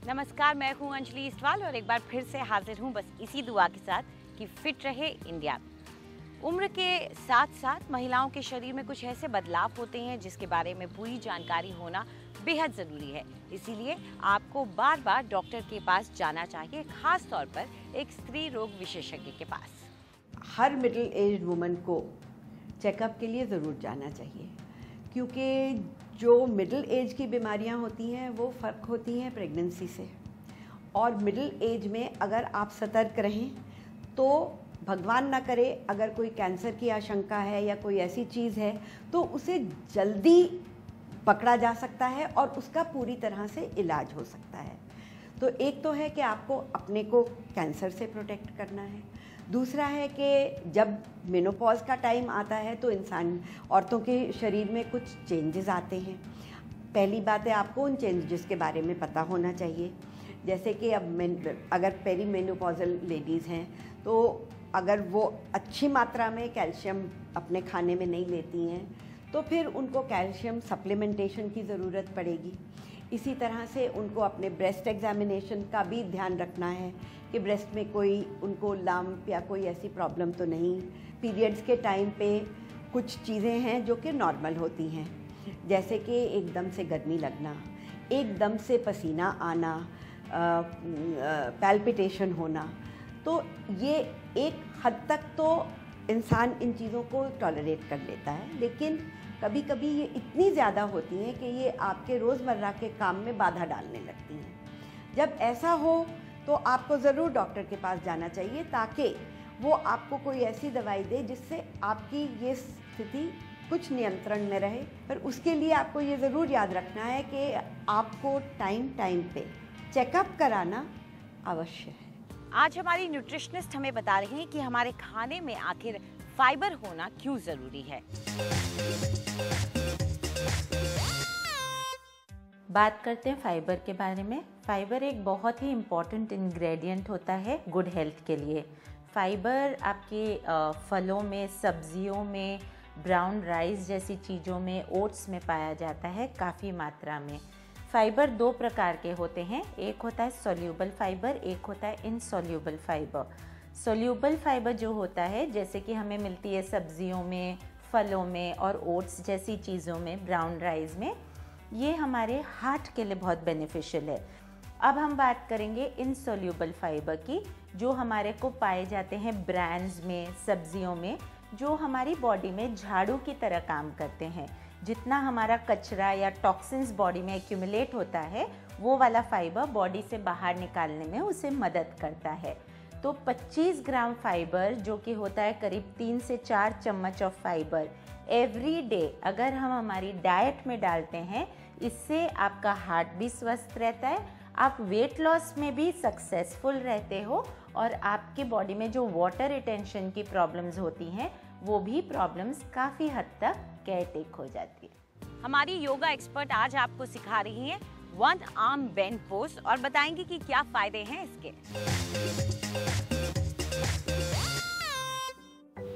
नमस्कार, मैं हूँ अंजलि इस्टवाल और एक बार फिर से हाजिर हूँ बस इसी दुआ के साथ कि फिट रहे इंडिया। उम्र के साथ साथ महिलाओं के शरीर में कुछ ऐसे बदलाव होते हैं जिसके बारे में पूरी जानकारी होना बेहद ज़रूरी है। इसीलिए आपको बार बार डॉक्टर के पास जाना चाहिए, खास तौर पर एक स्त्री रोग विशेषज्ञ के पास। हर मिडिल एज वुमन को चेकअप के लिए ज़रूर जाना चाहिए, क्योंकि जो मिडिल एज की बीमारियां होती हैं वो फ़र्क होती हैं प्रेगनेंसी से। और मिडिल एज में अगर आप सतर्क रहें तो भगवान ना करे अगर कोई कैंसर की आशंका है या कोई ऐसी चीज़ है तो उसे जल्दी पकड़ा जा सकता है और उसका पूरी तरह से इलाज हो सकता है। तो एक तो है कि आपको अपने को कैंसर से प्रोटेक्ट करना है। दूसरा है कि जब मेनोपॉज का टाइम आता है तो औरतों के शरीर में कुछ चेंजेस आते हैं। पहली बात है आपको उन चेंजेस के बारे में पता होना चाहिए। जैसे कि अब अगर पेरी मेनोपॉजल लेडीज़ हैं तो अगर वो अच्छी मात्रा में कैल्शियम अपने खाने में नहीं लेती हैं तो फिर उनको कैल्शियम सप्लीमेंटेशन की ज़रूरत पड़ेगी। इसी तरह से उनको अपने ब्रेस्ट एग्जामिनेशन का भी ध्यान रखना है कि ब्रेस्ट में कोई उनको लम्प या कोई ऐसी प्रॉब्लम तो नहीं। पीरियड्स के टाइम पे कुछ चीज़ें हैं जो कि नॉर्मल होती हैं, जैसे कि एकदम से गर्मी लगना, एकदम से पसीना आना, पैल्पिटेशन होना। तो ये एक हद तक तो इंसान इन चीज़ों को टॉलरेट कर लेता है, लेकिन कभी कभी ये इतनी ज़्यादा होती हैं कि ये आपके रोज़मर्रा के काम में बाधा डालने लगती हैं। जब ऐसा हो तो आपको ज़रूर डॉक्टर के पास जाना चाहिए ताकि वो आपको कोई ऐसी दवाई दे जिससे आपकी ये स्थिति कुछ नियंत्रण में रहे। पर उसके लिए आपको ये ज़रूर याद रखना है कि आपको टाइम टाइम पे चेकअप कराना अवश्य है। आज हमारी न्यूट्रिशनिस्ट हमें बता रही हैं कि हमारे खाने में आखिर फाइबर होना क्यों ज़रूरी है। बात करते हैं फाइबर के बारे में। फाइबर एक बहुत ही इम्पॉर्टेंट इंग्रेडिएंट होता है गुड हेल्थ के लिए। फाइबर आपके फलों में, सब्जियों में, ब्राउन राइस जैसी चीज़ों में, ओट्स में पाया जाता है काफ़ी मात्रा में। फाइबर दो प्रकार के होते हैं, एक होता है सोल्यूबल फाइबर, एक होता है इनसोल्यूबल फाइबर। सोल्यूबल फाइबर जो होता है जैसे कि हमें मिलती है सब्जियों में, फलों में और ओट्स जैसी चीज़ों में, ब्राउन राइस में, ये हमारे हार्ट के लिए बहुत बेनिफिशियल है। अब हम बात करेंगे इनसोल्यूबल फाइबर की, जो हमारे को पाए जाते हैं ब्रांड्स में, सब्जियों में, जो हमारी बॉडी में झाड़ू की तरह काम करते हैं। जितना हमारा कचरा या टॉक्सिन्स बॉडी में एक्यूमुलेट होता है वो वाला फाइबर बॉडी से बाहर निकालने में उसे मदद करता है। तो 25 ग्राम फाइबर जो कि होता है करीब 3 से 4 चम्मच ऑफ फाइबर एवरी डे अगर हम हमारी डाइट में डालते हैं, इससे आपका हार्ट भी स्वस्थ रहता है, आप वेट लॉस में भी सक्सेसफुल रहते हो और आपके बॉडी में जो वाटर रिटेंशन की प्रॉब्लम्स होती हैं वो भी प्रॉब्लम्स काफ़ी हद तक केयरटेक हो जाती है। हमारी योगा एक्सपर्ट आज आपको सिखा रही हैं वन आर्म बेंड पोज और बताएंगी कि क्या फायदे हैं इसके।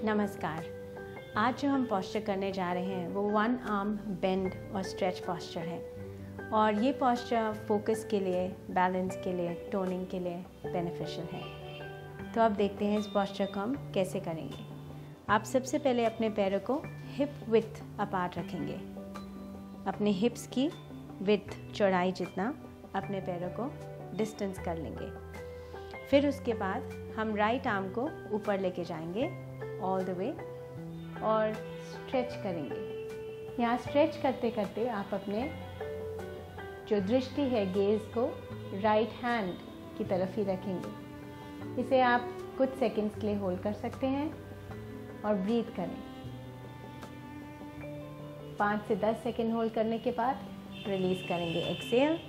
नमस्कार, आज जो हम पोस्चर करने जा रहे हैं वो वन आर्म बेंड और स्ट्रेच पोस्चर है और ये पोस्चर फोकस के लिए, बैलेंस के लिए, टोनिंग के लिए बेनिफिशियल है। तो अब देखते हैं इस पोस्चर को हम कैसे करेंगे। आप सबसे पहले अपने पैरों को हिप विड्थ अपार्ट रखेंगे, अपने हिप्स की विड्थ, चौड़ाई जितना अपने पैरों को डिस्टेंस कर लेंगे। फिर उसके बाद हम राइट आर्म को ऊपर लेके जाएंगे ऑल द वे और स्ट्रेच करेंगे। यहाँ स्ट्रेच करते करते आप अपने जो दृष्टि है, गेज को राइट हैंड की तरफ ही रखेंगे। इसे आप कुछ सेकंड्स के लिए होल्ड कर सकते हैं और ब्रीथ करें। 5 से 10 सेकंड होल्ड करने के बाद रिलीज करेंगे, एक्सेल।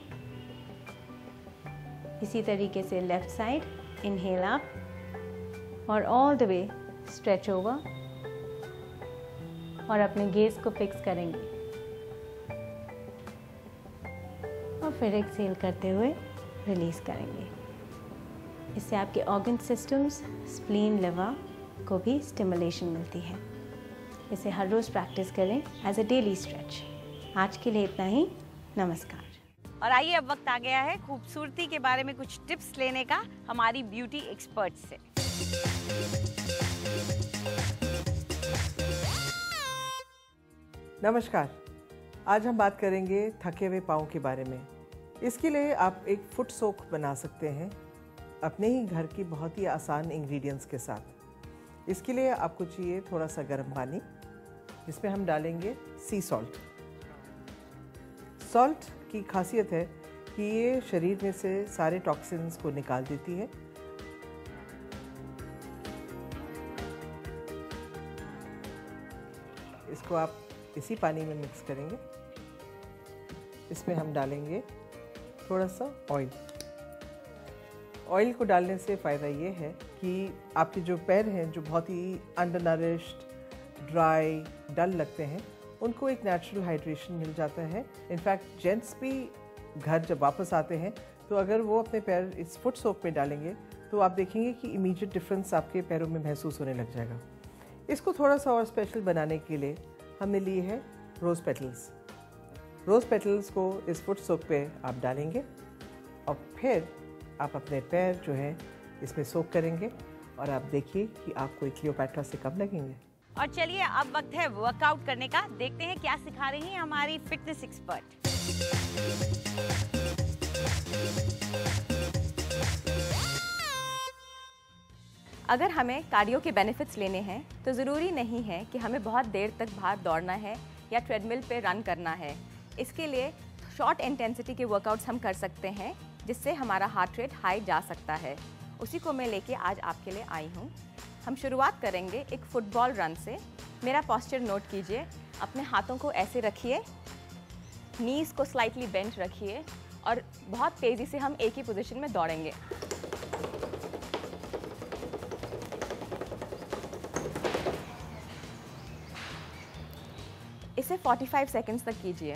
इसी तरीके से लेफ्ट साइड इनहेल अप और all the way stretch over और अपने गेज को फिक्स करेंगे और फिर एक्सेल करते हुए रिलीज करेंगे। इससे आपके ऑर्गन सिस्टम्स, स्प्लीन, लिवर को भी स्टिमुलेशन मिलती है। इसे हर रोज़ प्रैक्टिस करें एज अ डेली स्ट्रेच। आज के लिए इतना ही। नमस्कार। और आइए अब वक्त आ गया है खूबसूरती के बारे में कुछ टिप्स लेने का हमारी ब्यूटी एक्सपर्ट से। नमस्कार, आज हम बात करेंगे थके हुए पाँव के बारे में। इसके लिए आप एक फुट सोक बना सकते हैं अपने ही घर की बहुत ही आसान इंग्रेडिएंट्स के साथ। इसके लिए आपको चाहिए थोड़ा सा गर्म पानी, जिसमें हम डालेंगे सी सॉल्ट। सॉल्ट की खासियत है कि ये शरीर में से सारे टॉक्सिन्स को निकाल देती है। इसको आप इसी पानी में मिक्स करेंगे। इसमें हम डालेंगे थोड़ा सा ऑयल। ऑयल को डालने से फ़ायदा ये है कि आपके जो पैर हैं जो बहुत ही अंडर नरिश्ड, ड्राई, डल लगते हैं, उनको एक नेचुरल हाइड्रेशन मिल जाता है। इनफैक्ट जेंट्स भी घर जब वापस आते हैं तो अगर वो अपने पैर इस फुट सोक में डालेंगे तो आप देखेंगे कि इमीडिएट डिफरेंस आपके पैरों में महसूस होने लग जाएगा। इसको थोड़ा सा और स्पेशल बनाने के लिए हमने लिए है रोज़ पेटल्स। रोज़ पेटल्स को इस फुट सोक पे आप डालेंगे और फिर आप अपने पैर जो है इसमें सोक करेंगे और आप देखिए कि आपको क्लियोपैट्रा से कम लगेंगे। और चलिए अब वक्त है वर्कआउट करने का। देखते हैं क्या सिखा रही हैं हमारी फिटनेस एक्सपर्ट। अगर हमें कार्डियो के बेनिफिट्स लेने हैं तो ज़रूरी नहीं है कि हमें बहुत देर तक बाहर दौड़ना है या ट्रेडमिल पे रन करना है। इसके लिए शॉर्ट इंटेंसिटी के वर्कआउट्स हम कर सकते हैं, जिससे हमारा हार्ट रेट हाई जा सकता है। उसी को मैं लेके आज आपके लिए आई हूँ। हम शुरुआत करेंगे एक फुटबॉल रन से। मेरा पोस्चर नोट कीजिए। अपने हाथों को ऐसे रखिए, नीज़ को स्लाइटली बेंट रखिए और बहुत तेज़ी से हम एक ही पोजीशन में दौड़ेंगे। इसे 45 सेकंड्स तक कीजिए।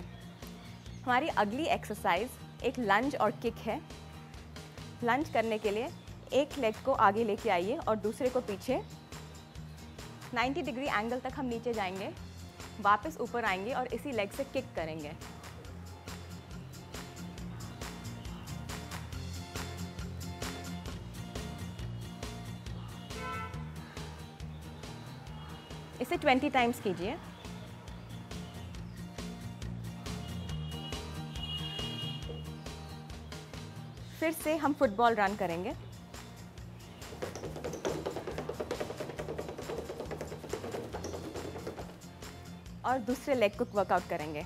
हमारी अगली एक्सरसाइज एक लंज और किक है। लंज करने के लिए एक लेग को आगे लेके आइए और दूसरे को पीछे। 90 डिग्री एंगल तक हम नीचे जाएंगे, वापस ऊपर आएंगे और इसी लेग से किक करेंगे। इसे 20 टाइम्स कीजिए। फिर से हम फुटबॉल रन करेंगे। और दूसरे लेग को वर्कआउट करेंगे।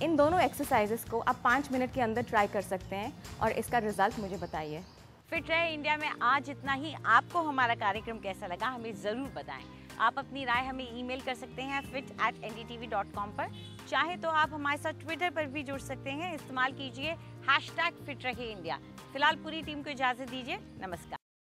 इन दोनों एक्सरसाइजेस को आप 5 मिनट के अंदर ट्राई कर सकते हैं और इसका रिजल्ट मुझे बताइए। फिट रहे इंडिया में आज इतना ही। आपको हमारा कार्यक्रम कैसा लगा हमें ज़रूर बताएं। आप अपनी राय हमें ईमेल कर सकते हैं fit@ndtv.com पर। चाहे तो आप हमारे साथ ट्विटर पर भी जुड़ सकते हैं। इस्तेमाल कीजिए #फिट रहे इंडिया। फिलहाल पूरी टीम को इजाज़त दीजिए। नमस्कार।